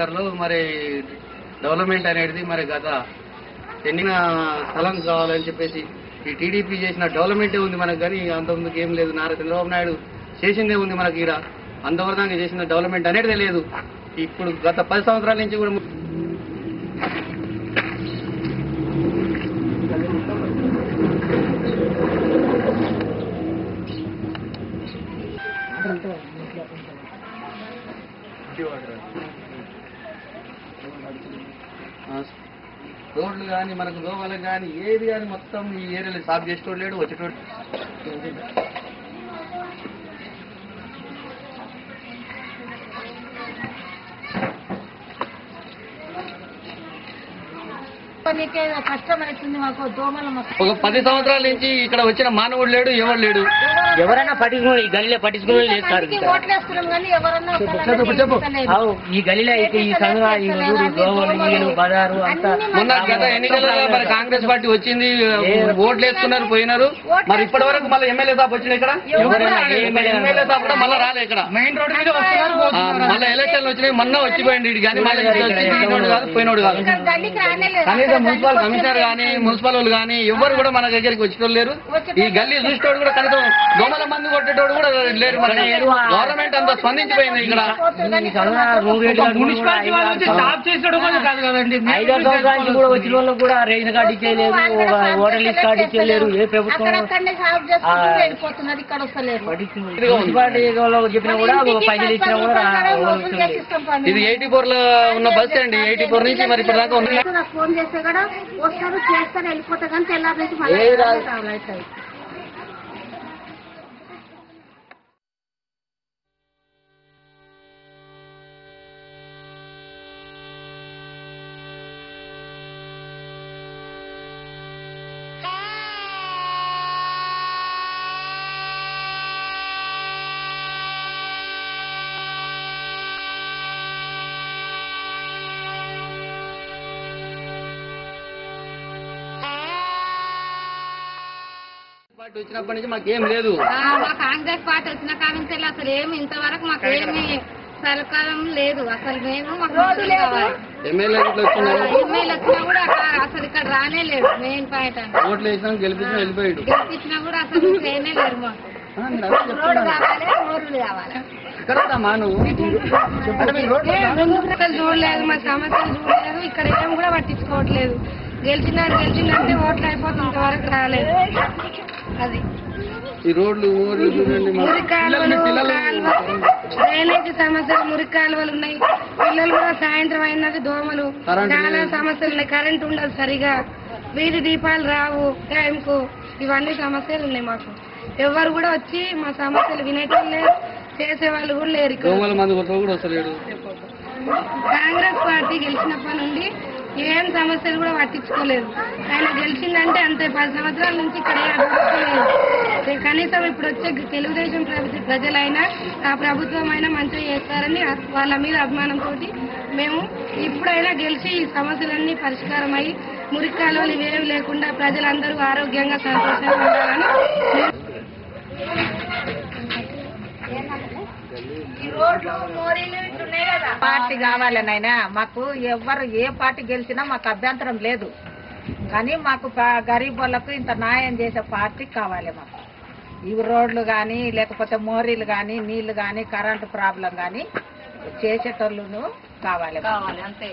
మరి డెవలప్మెంట్ అనేది మరి గత చెందిన స్థలం కావాలని చెప్పేసి ఈ టీడీపీ చేసిన డెవలప్మెంటే ఉంది మనకు, కానీ అంతకుముందుకు ఏం లేదు. నారా చంద్రబాబు నాయుడు చేసిందే ఉంది మనకి. ఈడ అంతవరదాకా చేసిన డెవలప్మెంట్ అనేది లేదు. ఇప్పుడు గత 10 సంవత్సరాల నుంచి కూడా రోడ్లు కానీ మనకు దోమలు కానీ ఏది కానీ మొత్తం ఈ ఏరియాలో సాఫ్ చేసేటోడు లేడు, వచ్చేటోడు. ఒక 10 సంవత్సరాల నుంచి ఇక్కడ వచ్చిన మానవుడు లేడు, ఎవరు లేడు. ఎవరైనా పట్టించుకుని ఈ గల్లీలో పట్టించుకుని చేస్తారు. ఈ గల్లీలో అయితే ఈ సంఘ దోమలు బజారు అంతా మొన్న గత ఎన్నికల్లో మరి కాంగ్రెస్ పార్టీ వచ్చింది, ఓట్లు వేసుకున్నారు, పోయినారు. మరి ఇప్పటి వరకు మళ్ళీ ఎమ్మెల్యే సాబ్ వచ్చిన ఇక్కడ ఎమ్మెల్యే సాబ్ కూడా మళ్ళీ రాలే. ఇక్కడ మెయిన్ రోడ్ మీద మళ్ళీ ఎలక్షన్లు వచ్చినాయి, మొన్న వచ్చిపోయింది. కానీ మళ్ళీ కాదు, పోయినోడు కాదు. కనీసం మున్సిపల్ కమిషనర్ కానీ మున్సిపల్ వాళ్ళు కానీ ఎవరు కూడా మన దగ్గరికి వచ్చేటోళ్ళు లేరు. ఈ గల్లీ చూసేటోడు కూడా కనీసం దోమల మంది కొట్టేటోడు కూడా లేరు. మన గవర్నమెంట్ అంతా స్పందించిపోయింది. ఇక్కడ మున్సిపాలిటీ వాళ్ళు వచ్చి స్టాప్ చేసేటోడు కూడా కాదు కదండి. 5 సంవత్సరానికి కూడా వచ్చిన వాళ్ళకి కూడా రేషన్ కార్డు ఇచ్చేయలేరు, ఓటర్ లిస్ట్ కార్డు ఇచ్చేయలేరు. ఏ ప్రభుత్వం మున్సిపాలిటీ చెప్పినా కూడా పైసలు ఇచ్చినా కూడా ఇది 84 లో ఉన్న బస్ అండి. 84 నుంచి మరి ఇప్పుడు దాకా ఉంది. ఫోన్ చేస్తే కూడా వస్తారు, చేస్తారు, వెళ్ళిపోతా. కానీ తెల్లారి నుంచి మళ్ళీ వచ్చినప్పటి నుంచి మాకేం లేదు. మా కాంగ్రెస్ పార్టీ వచ్చిన కారణం అసలు ఏమి ఇంతవరకు మాకు ఏమి సరకారం లేదు. అసలు మేము ఎమ్మెల్యే వచ్చినా కూడా అసలు ఇక్కడ రానే లేదు. మెయిన్ పాయింట్ అంటే ఓట్లు వేసినా గెలిపించినా వెళ్ళిపోయాడు. గెలిపించినా కూడా అసలు చేయనే లేరు. మాకు రోడ్లు కావాలి. చూడలేదు, మా సమస్యలు చూడలేదు. ఇక్కడ ఏం కూడా పట్టించుకోవట్లేదు. గెలిచిందంటే ఓట్లు అయిపోతుంది, ఇంతవరకు రాలేదు. అది ఈ రోడ్లు డ్రైనేజ్ సమస్యలు, మురికి కాలువలు ఉన్నాయి. పిల్లలు కూడా సాయంత్రం అయినది దోమలు, చాలా సమస్యలు ఉన్నాయి. కరెంట్ ఉండదు సరిగా, వీధి దీపాలు రావు టైంకు. ఇవన్నీ సమస్యలు ఉన్నాయి మాకు. ఎవరు కూడా వచ్చి మా సమస్యలు వినేటోళ్ళు లేరు, చేసేవాళ్ళు కూడా లేరు. కాంగ్రెస్ పార్టీ గెలిచినప్పటి నుండి ఏం సమస్యలు కూడా పట్టించుకోలేదు. ఆయన గెలిచిందంటే అంతే. 10 సంవత్సరాల నుంచి ఇక్కడ అభివృద్ధి లేదు. కనీసం ఇప్పుడు వచ్చే తెలుగుదేశం ప్రజలైనా ఆ ప్రభుత్వం అయినా మంచిగా చేస్తారని వాళ్ళ మీద అభిమానంతో మేము ఇప్పుడైనా గెలిచి ఈ సమస్యలన్నీ పరిష్కారం అయ్యి మురికి కాలువలు ఇవేవి లేకుండా ప్రజలందరూ ఆరోగ్యంగా సంతోషంగా ఉండాలని పార్టీ కావాలనైనా మాకు ఎవరు ఏ పార్టీ గెలిచినా మాకు అభ్యంతరం లేదు. కానీ మాకు గరీబ్ వాళ్ళకు ఇంత న్యాయం చేసే పార్టీ కావాలి. మాకు ఇవి రోడ్లు కానీ లేకపోతే మోరీలు కానీ నీళ్లు కానీ కరెంటు ప్రాబ్లం కానీ చేసేటోళ్ళను కావాలి అంతే.